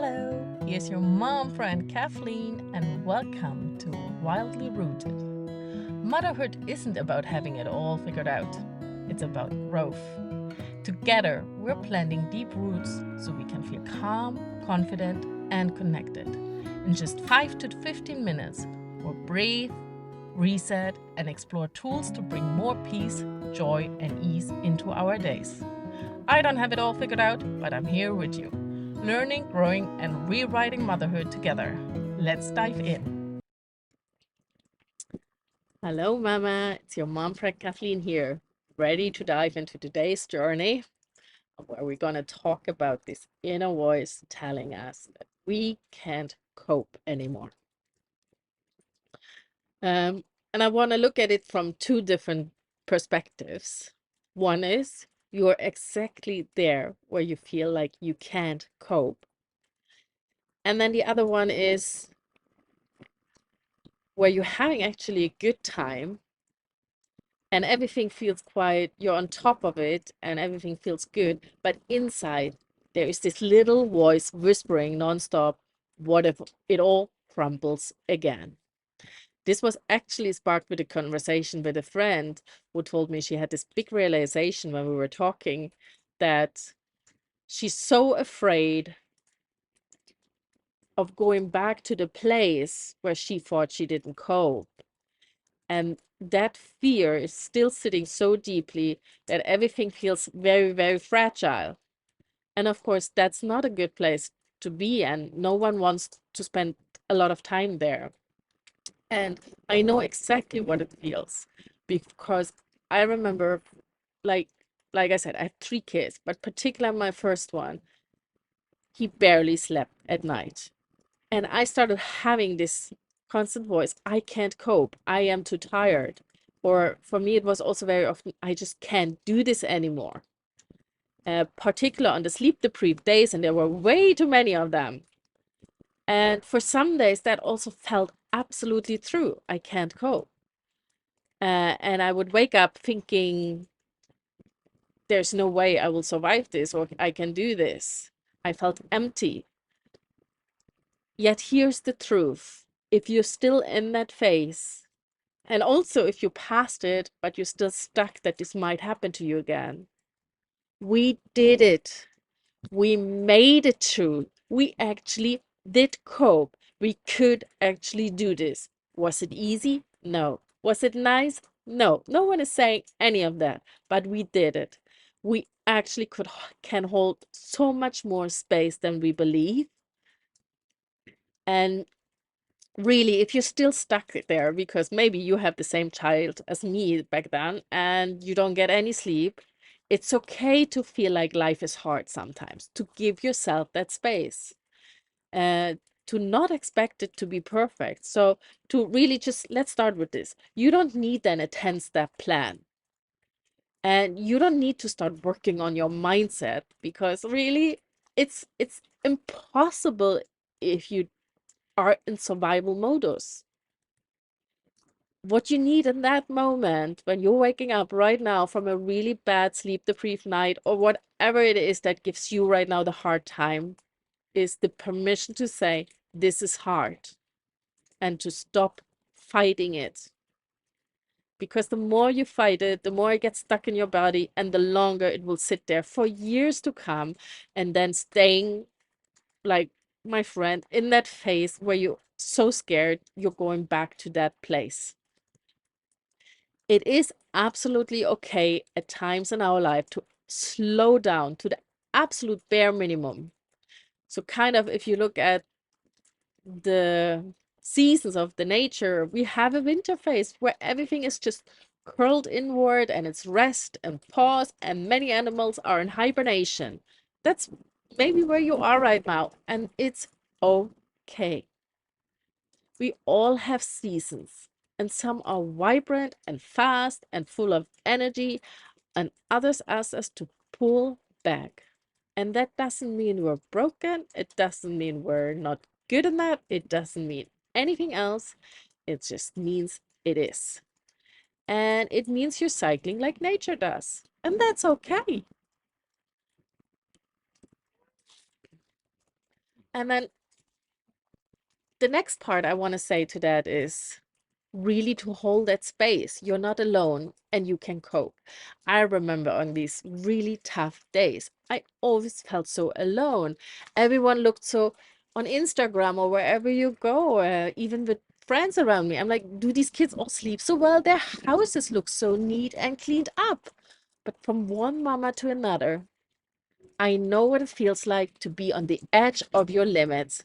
Hello, here's your mom friend Kathleen, and welcome to Wildly Rooted. Motherhood isn't about having it all figured out, it's about growth. Together, we're planting deep roots so we can feel calm, confident, and connected. In just 5 to 15 minutes, we'll breathe, reset, and explore tools to bring more peace, joy, and ease into our days. I don't have it all figured out, but I'm here with you, learning, growing, and rewriting motherhood together. Let's dive in. Hello, Mama. It's your mom friend Kathleen here, ready to dive into today's journey where we're going to talk about this inner voice telling us that we can't cope anymore. And I want to look at it from two different perspectives. One is you're exactly there where you feel like you can't cope. And then the other one is where you're having actually a good time and everything feels quiet, you're on top of it and everything feels good, but inside there is this little voice whispering nonstop, what if it all crumbles again? This was actually sparked with a conversation with a friend who told me she had this big realization when we were talking that she's so afraid of going back to the place where she thought she didn't cope. And that fear is still sitting so deeply that everything feels very, very fragile. And of course, that's not a good place to be, and no one wants to spend a lot of time there. And I know exactly what it feels because I remember, like, like I said, I have 3 kids, but particularly my first one, he barely slept at night. And I started having this constant voice, I can't cope, I am too tired. Or for me, it was also very often, I just can't do this anymore. Particular on the sleep deprived days, and there were way too many of them. And for some days, that also felt absolutely true. I can't cope. And I would wake up thinking, there's no way I will survive this or I can do this. I felt empty. Yet here's the truth. If you're still in that phase, and also if you passed it, but you're still stuck that this might happen to you again, we did it. We made it through. We actually did cope. We could actually do this. Was it easy? No. Was it nice? No. No one is saying any of that, but we did it. We actually can hold so much more space than we believe. And really, if you're still stuck there because maybe you have the same child as me back then and you don't get any sleep, it's okay to feel like life is hard sometimes, to give yourself that space, uh, to not expect it to be perfect. So to really just, let's start with this. You don't need then a 10-step plan. And you don't need to start working on your mindset because really it's impossible if you are in survival modus. What you need in that moment when you're waking up right now from a really bad sleep deprived night or whatever it is that gives you right now the hard time is the permission to say, this is hard, and to stop fighting it. Because the more you fight it, the more it gets stuck in your body and the longer it will sit there for years to come, and then staying, like my friend, in that phase where you're so scared you're going back to that place. It is absolutely okay at times in our life to slow down to the absolute bare minimum. So kind of if you look at the seasons of the nature, we have a winter phase where everything is just curled inward and it's rest and pause, and many animals are in hibernation. That's maybe where you are right now, and it's okay. We all have seasons, and some are vibrant and fast and full of energy, and others ask us to pull back. And that doesn't mean we're broken. It doesn't mean we're not good enough. It doesn't mean anything else. It just means it is. And it means you're cycling like nature does. And that's okay. And then the next part I want to say to that is really to hold that space. You're not alone and you can cope. I remember on these really tough days, I always felt so alone. Everyone looked so on Instagram or wherever you go, even with friends around me. I'm like, do these kids all sleep so well? Their houses look so neat and cleaned up. But from one mama to another, I know what it feels like to be on the edge of your limits.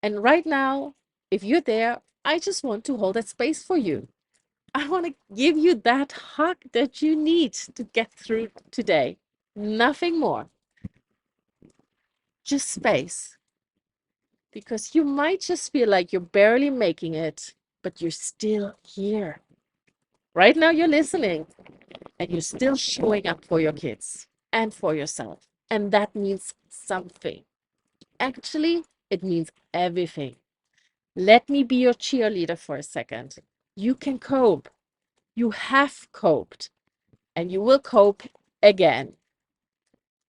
And right now, if you're there, I just want to hold that space for you. I want to give you that hug that you need to get through today. Nothing more, just space. Because you might just feel like you're barely making it, but you're still here. Right now, you're listening and you're still showing up for your kids and for yourself. And that means something. Actually, it means everything. Let me be your cheerleader for a second. You can cope. You have coped, and you will cope again.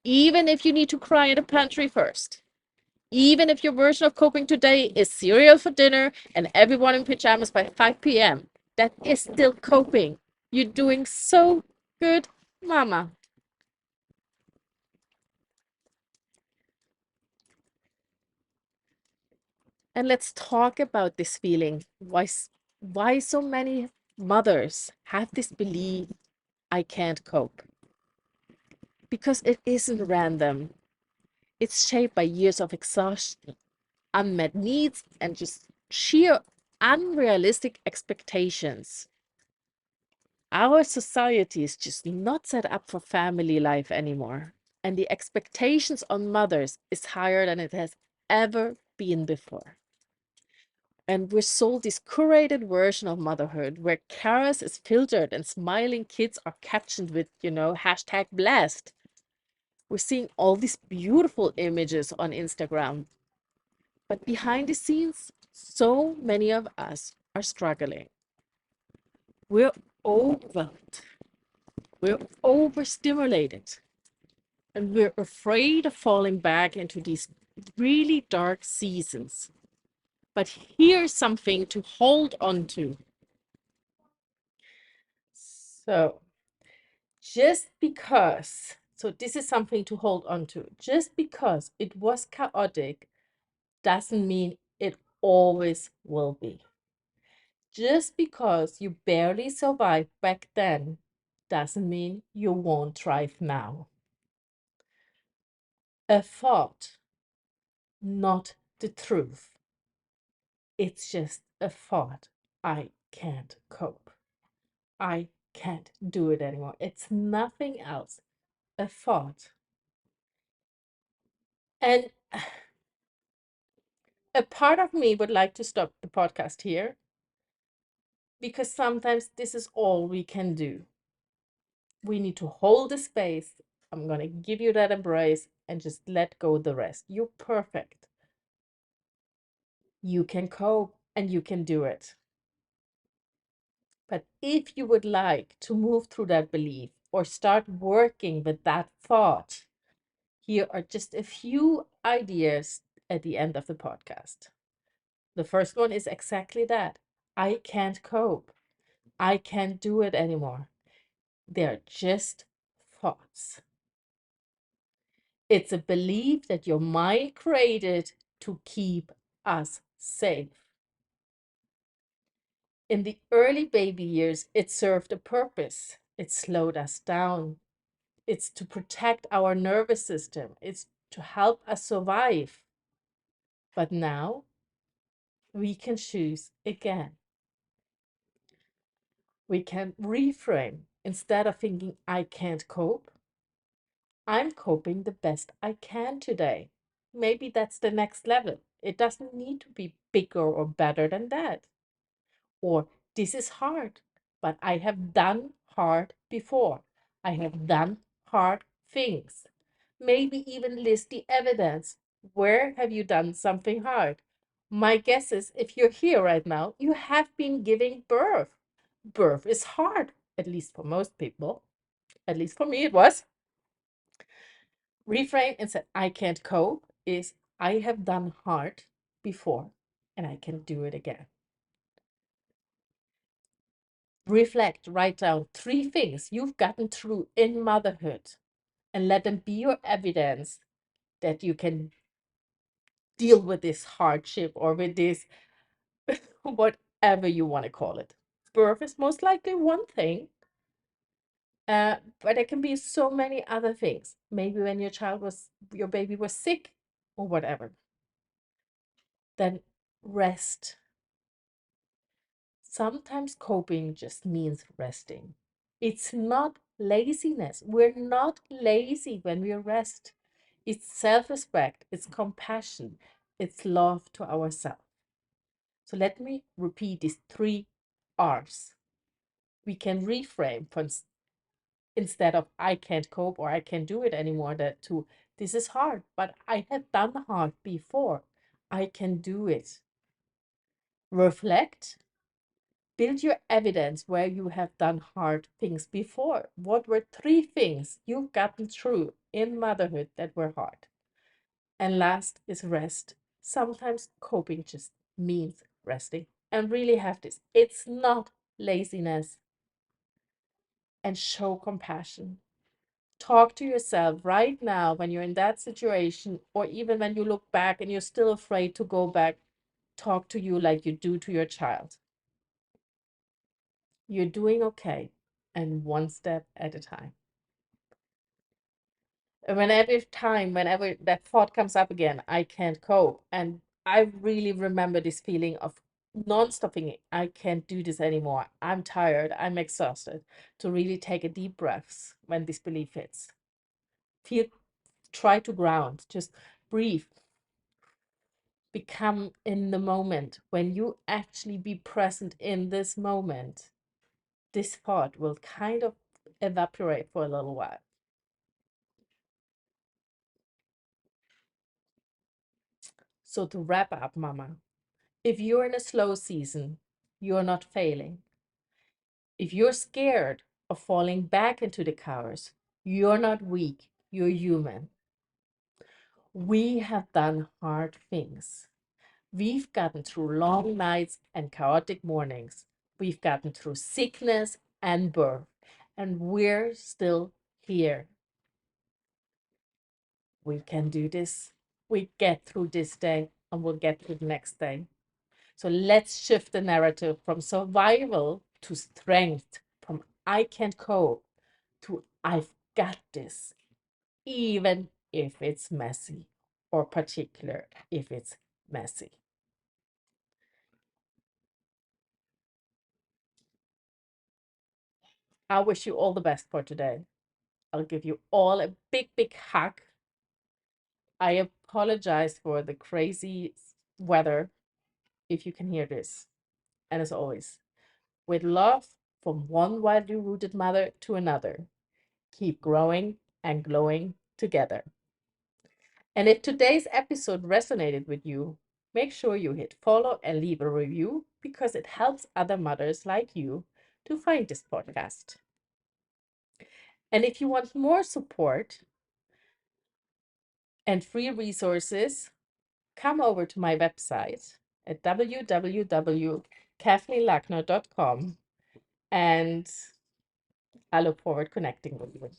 Even if you need to cry in the pantry first. Even if your version of coping today is cereal for dinner and everyone in pajamas by 5 p.m., that is still coping. You're doing so good, mama. And let's talk about this feeling. Why so many mothers have this belief I can't cope? Because it isn't random. It's shaped by years of exhaustion, unmet needs, and just sheer unrealistic expectations. Our society is just not set up for family life anymore. And the expectations on mothers is higher than it has ever been before. And we're sold this curated version of motherhood where chaos is filtered and smiling kids are captioned with, hashtag blessed. We're seeing all these beautiful images on Instagram. But behind the scenes, so many of us are struggling. We're overwhelmed. We're overstimulated. And we're afraid of falling back into these really dark seasons. But here's something to hold on to. So, this is something to hold on to. Just because it was chaotic doesn't mean it always will be. Just because you barely survived back then doesn't mean you won't thrive now. A thought, not the truth. It's just a thought. I can't cope. I can't do it anymore. It's nothing else. A thought. And a part of me would like to stop the podcast here because sometimes this is all we can do. We need to hold the space. I'm going to give you that embrace and just let go the rest. You're perfect. You can cope and you can do it. But if you would like to move through that belief or start working with that thought, here are just a few ideas at the end of the podcast. The first one is exactly that. I can't cope. I can't do it anymore. They're just thoughts. It's a belief that your mind created to keep us safe. In the early baby years, it served a purpose. It slowed us down. It's to protect our nervous system. It's to help us survive. But now we can choose again. We can reframe. Instead of thinking, I can't cope, I'm coping the best I can today. Maybe that's the next level. It doesn't need to be bigger or better than that. Or this is hard, but I have done hard before. I have done hard things. Maybe even list the evidence. Where have you done something hard? My guess is if you're here right now, you have been giving birth. Birth is hard, at least for most people. At least for me, it was. Reframe and say, I can't cope is I have done hard before and I can do it again. Reflect, write down 3 things you've gotten through in motherhood and let them be your evidence that you can deal with this hardship or with this, whatever you want to call it. Birth is most likely one thing, but there can be so many other things. Maybe when your baby was sick or whatever. Then rest. Sometimes coping just means resting. It's not laziness. We're not lazy when we rest. It's self respect, it's compassion, it's love to ourselves. So let me repeat these 3 R's. We can reframe from instead of I can't cope or I can't do it anymore, that to this is hard, but I have done hard before. I can do it. Reflect. Build your evidence where you have done hard things before. What were 3 things you've gotten through in motherhood that were hard? And last is rest. Sometimes coping just means resting. And really have this. It's not laziness. And show compassion. Talk to yourself right now when you're in that situation, or even when you look back and you're still afraid to go back. Talk to you like you do to your child. You're doing okay, and one step at a time. And whenever that thought comes up again, I can't cope. And I really remember this feeling of non-stopping it. I can't do this anymore. I'm tired. I'm exhausted. To really take a deep breath when this belief hits. Try to ground. Just breathe. Become in the moment. When you actually be present in this moment, this thought will kind of evaporate for a little while. So to wrap up, Mama, if you're in a slow season, you're not failing. If you're scared of falling back into the chaos, you're not weak, you're human. We have done hard things. We've gotten through long nights and chaotic mornings. We've gotten through sickness and birth, and we're still here. We can do this. We get through this day and we'll get through the next day. So let's shift the narrative from survival to strength, from I can cope to I've got this, even if it's messy, or particular if it's messy. I wish you all the best for today. I'll give you all a big, big hug. I apologize for the crazy weather if you can hear this. And as always, with love from one wildly rooted mother to another, keep growing and glowing together. And if today's episode resonated with you, make sure you hit follow and leave a review because it helps other mothers like you to find this podcast. And if you want more support and free resources, come over to my website at www.kathleenlackner.com, and I look forward to connecting with you.